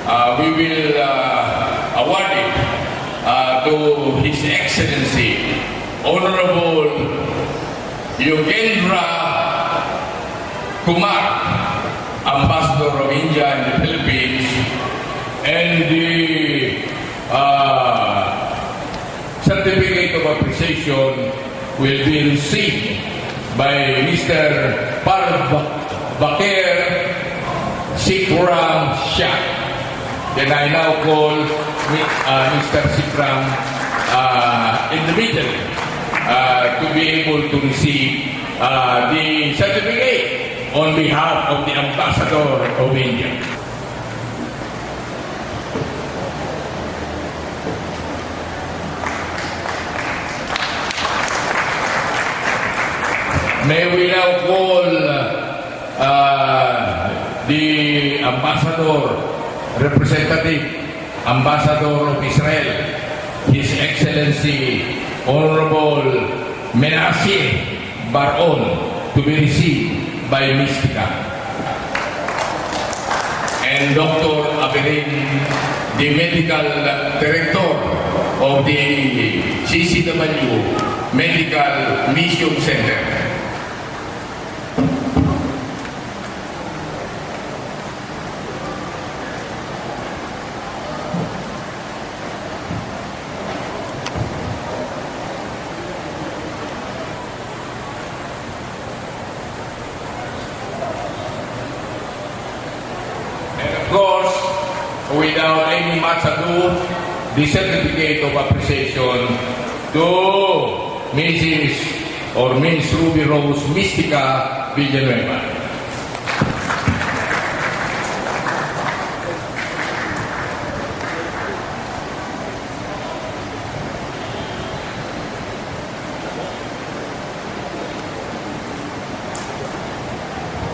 we will award it to His Excellency, Honorable Yogendra Kumar, Ambassador of India in the Philippines, and the certificate of appreciation will be received by Mr. Bakir Sikram Shah. Then I now call Mr. Sikram in the middle to be able to receive the certificate on behalf of the Ambassador of India. May we now call the Ambassador, Representative Ambassador of Israel, His Excellency Honorable Menashe Baron, to be received by Mystica. And Dr. Aberin, the Medical Director of the CCW Medical Mission Center. Of course, without any much ado, the certificate of appreciation to Mrs. or Miss Ruby Rose Mystica Villanueva.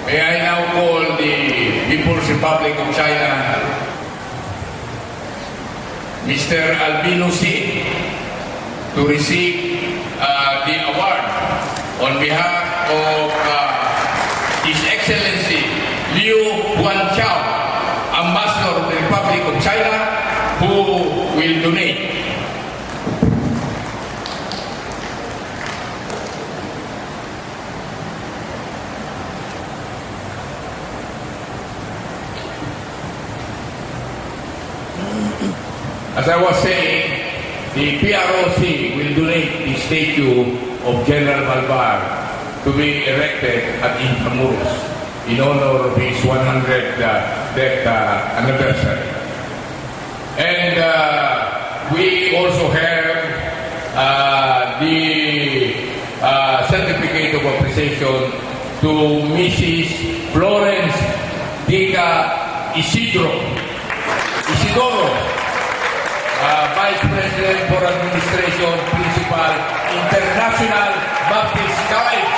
May I now call the People's Republic of China, Mr. Albino C, to receive the award on behalf of His Excellency Liu Guanchao, Ambassador of the Republic of China, who will donate. As I was saying, the PROC will donate the statue of General Malvar to be erected at Intramuros in honor of his 100th death anniversary. And we also have the certificate of appreciation to Mrs. Florence Dica Isidoro, Vice President for Administration, Principal, International Baptist College.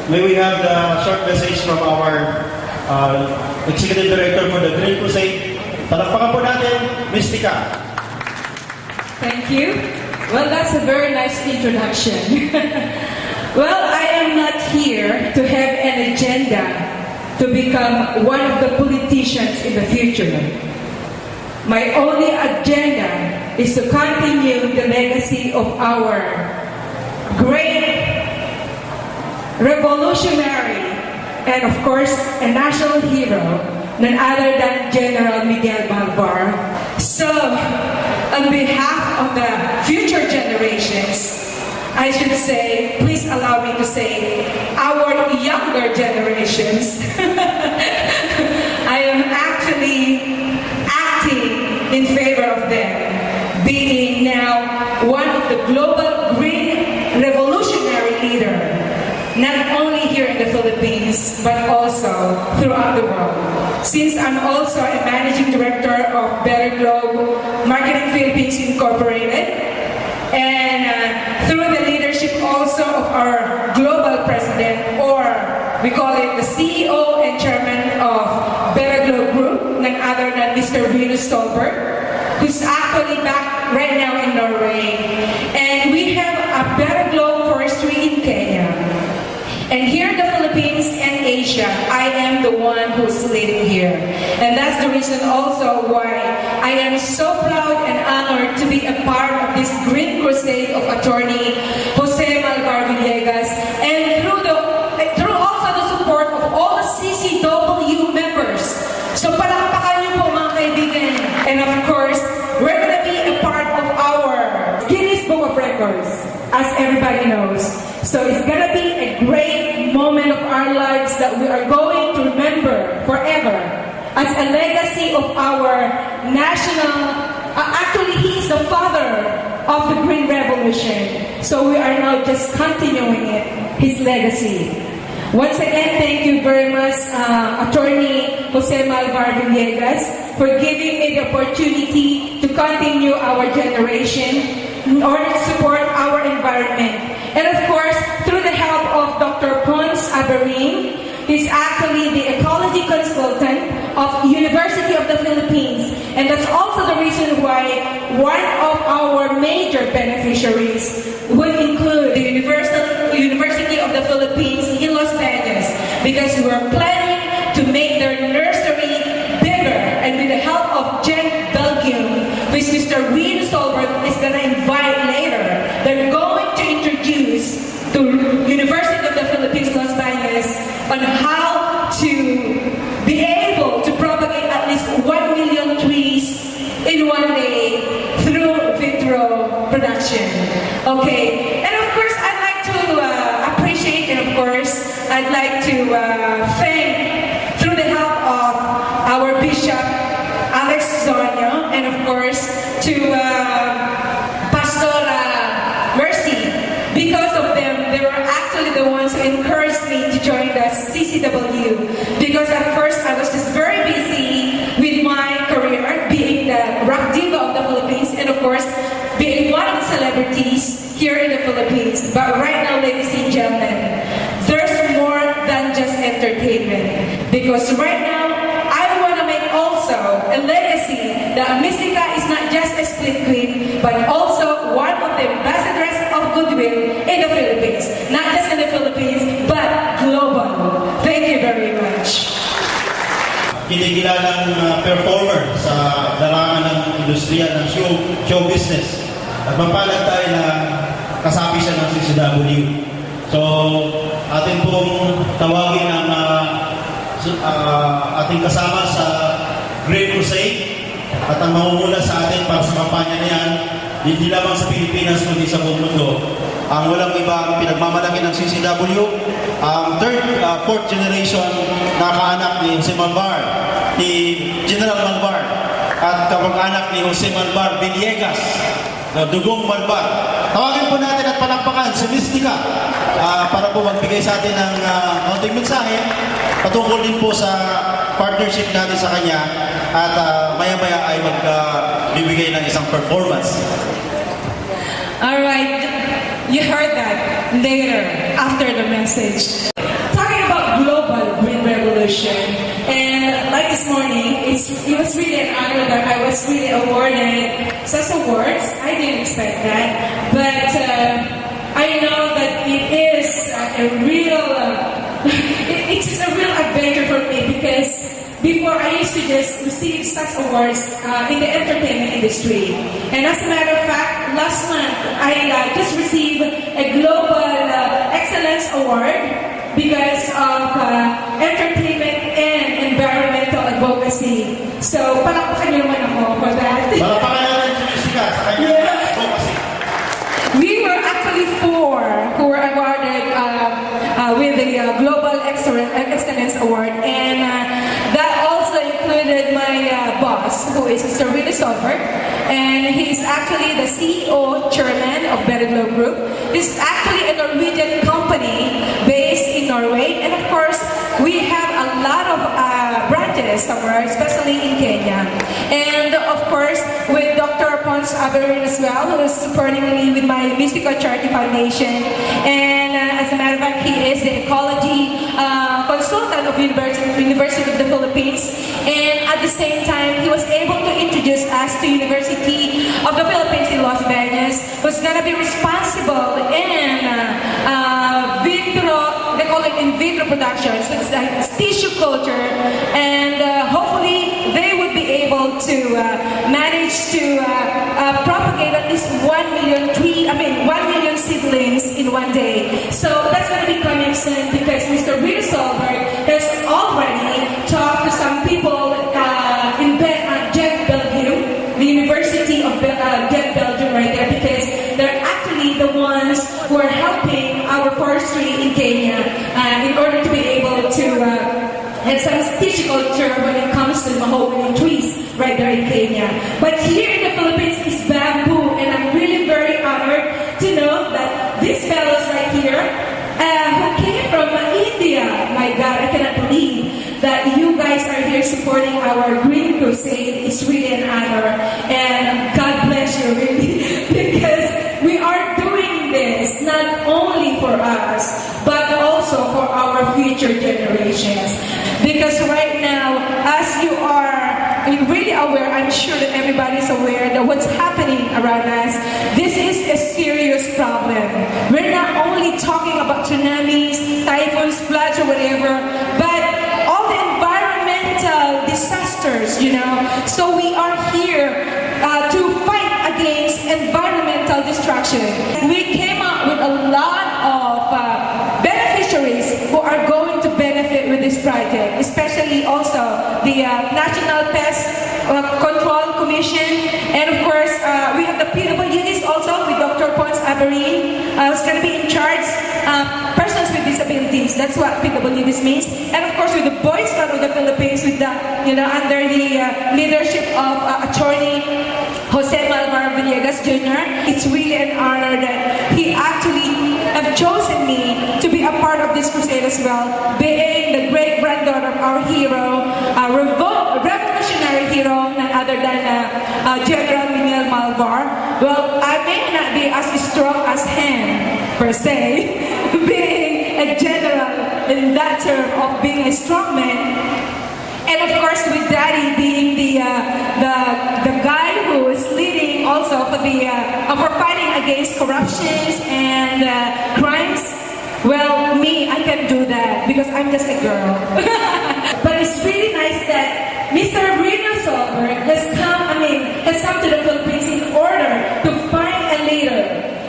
May we have the short message from our Executive Director for the Green Crusade. Palakpakan po natin, Mystica. Thank you. Well, that's a very nice introduction. Well, I am not here to have an agenda to become one of the politicians in the future. My only agenda is to continue the legacy of our great revolutionary and, of course, a national hero, none other than General Miguel Malvar. So, on behalf of the future generations, I should say, please allow me to say, our younger generations, I am actually acting in favor of them, being now one of the global green revolutionary leader, not only here in the Philippines, but also throughout the world. Since I'm also a managing director of Better Globe Marketing Philippines Incorporated, and through the leadership also of our global president, or we call it the CEO and chairman of Better Globe Group, none other than Mr. really Stolberg, who's actually back right now in Norway. And we have a better globe forestry in Kenya. And here in the Philippines and Asia, I am the one who's leading here. And that's the reason also why I am so proud and honored to be a part of this Green Crusade of Attorney Jose Malvar Villegas, and through also the support of all the CCW members. So palakpakan niyo po mga kaibigan. And of course, we're gonna be a part of our Guinness Book of Records, as everybody knows. So it's gonna be a great moment of our lives that we are going to remember forever as a legacy of our national, actually he is the father of the Green Revolution. So we are now just continuing it, his legacy. Once again, thank you very much, Attorney Jose Malvar Villegas, for giving me the opportunity to continue our generation in order to support our environment. And of course, through the help of Dr. Pons Aberin, he's actually the ecology consultant of University of the Philippines. And that's also the reason why one of our major beneficiaries would include the University of the Philippines in Los Angeles, because we are planning to make their nursery bigger. And with the help of Jen Belgium, which Mr. Wien Solberg is going to invite later, they're going to introduce to University of the Philippines, Los Angeles, on how to be able to propagate at least 1 million trees in one day through vitro production. Okay, and of course, I'd like to appreciate, and of course, I'd like to thank, through the help of our Bishop Alex Zonyo, and of course, to Pastor Mercy. Because of them, they were actually the ones who encouraged me to join the CCW. Because at first, I was just very busy with my career, being the rock diva of the Philippines, and of course, being one of the celebrities here in the Philippines. But right now, ladies and gentlemen, there's more than just entertainment. Because right now, I want to make also a legacy that Mystica is not just a split queen, but also one of the ambassadors of goodwill in the Philippines. Not just in the Philippines, but global. Thank you very much. Kinikilalang performer sa larangan ng industriya ng show business. At mapalad tayo na kasapi siya ng CCW. So, atin pong tawagin ang ating kasama sa Green Crusade, at ang mamumula sa atin para sa kampanya na yan, hindi lamang sa Pilipinas kundi sa buong mundo. Ang walang iba ang pinagmamalaki ng CCW, ang fourth generation na kaanak ni Jose Malvar, ni General Malvar, at kamag-anak ni Jose Malvar Villegas, na dugong Malvar. Tawagin po natin at palakpakan si Mystica para po magbigay sa atin ng kaunting mensahe patungkol din po sa partnership natin sa kanya, at maya-maya ay magbibigay ng isang performance. Alright, you heard that later, after the message. Talking about global green revolution, and like this morning, it was really an honor that I was really awarded such awards. I didn't expect that, but I know that it is a real, it's a real adventure for me, because before I used to just receive such awards in the entertainment industry. And as a matter of fact, last month I just received a Global Excellence Award because of entertainment and environmental advocacy. So, palakpakan niyo naman ako for that. Palakpakan natin si Mystica sa kanya advocacy. We were actually 4 who were awarded with the Global Excellence Award, and that also included my boss, who is Mr. Willie Solberg, and he's actually the CEO, chairman of Better Globe Group. This is actually a Norwegian company based in Norway, and of course, we have a lot of branches somewhere, especially in Kenya. And of course, with Dr. Pons Aberin as well, who is supporting me with my Mystica Charity Foundation. And as a matter of fact, he is the ecology consultant of University of the Philippines. And at the same time, he was able to introduce us to University of the Philippines in Las Vegas, who's gonna be responsible in vitro, they call it in vitro production, so it's like tissue culture, and hopefully they would be able to manage to propagate at least 1 million seedlings in one day. So that's going to be coming soon because Mr. Rita Solberg has already talked to some people in Ghent, Belgium, the University of Ghent, Belgium right there, because they're actually the ones who are helping our forestry in Kenya in order to be able to have some tissue culture when it comes to mahogany trees right there in Kenya. But here in the Philippines is bamboo, and I'm really very honored to know that these fellows right here who came from India, my God, I cannot believe that you guys are here supporting our Green Crusade. It's really an honor, and God bless you really, because we are doing this not only for us, but also for our future generations. Because right now, as you are really aware, I'm sure that everybody's aware that what's happening around us, this is a serious problem. We're not only talking about tsunamis, typhoons, floods, or whatever, but all the environmental disasters, you know. So we are here to fight against environmental destruction. We came up with a lot of beneficiaries who are going to benefit with this project, especially also the National Pest Control Commission, and of course we have the PWDs also with Dr. Pons Aberin, who's going to be in charge persons with disabilities. That's what PWDs means. And of course with the Boy Scout of the Philippines, with the under the leadership of Attorney Jose Malvar Villegas Jr. It's really an honor that he actually have chosen me to be a part of this crusade as well, being the great granddaughter of our hero, revolutionary hero, none other than General Miguel Malvar. Well, I may not be as strong as him per se, being a general in that term of being a strong man. And of course, with Daddy being the guy who is leading also for for fighting against corruptions and crimes. Well, me, I can do that because I'm just a girl. But it's really nice that Mr. Rita Solberg has come to the Philippines in order to find a leader.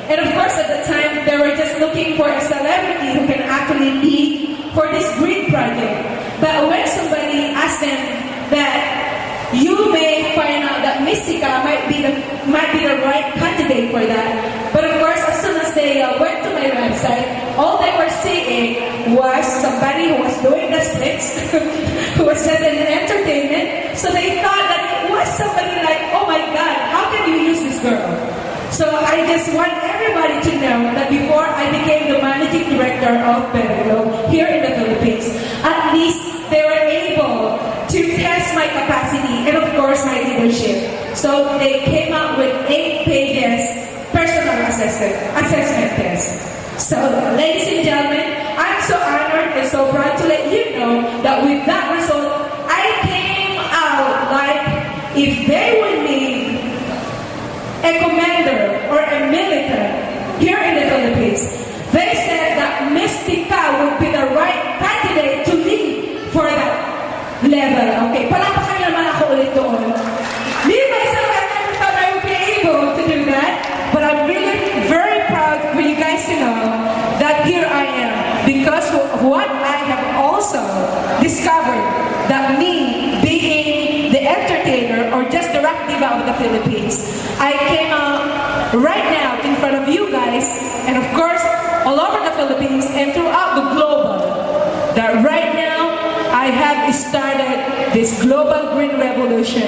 And of course, at the time, they were just looking for a celebrity who can actually lead for this green project. But when somebody asked them that you may find out that Mystica might be the right candidate for that. But of course, as soon as they went to my website, all they were seeing was somebody who was doing the splits, who was just an entertainment. So they thought that it was somebody like, oh my God, how can you use this girl? So I just want everybody to know that before I became the managing director of Perlo here in the Philippines, at least they were able to test my capacity and of course my leadership. So they came up with 8 pages personal assessment test. So ladies and gentlemen, I'm so honored and so proud to let you know that with that result, I came out like if they would need a commander or a military here in the Philippines, they said that Mystica would be the right candidate to lead for that level. Okay, palapakan naman ako ulit doon. Di ba sa thought I would be able to do that? But I'm really very proud for you guys to know that here I am, because of what I have also discovered, that me being the entertainer or just the rock diva of the Philippines, I came out right now in front of you guys, and of course all over the Philippines and throughout the global, that right now I have started this global green revolution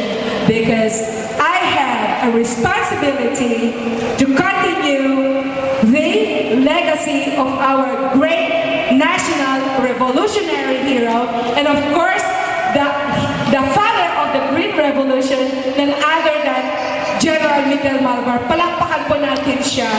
because I have a responsibility to continue the legacy of our great national revolutionary hero, and of course the father of the Green Revolution, none other than General Miguel Malvar. Palakpakan po natin siya.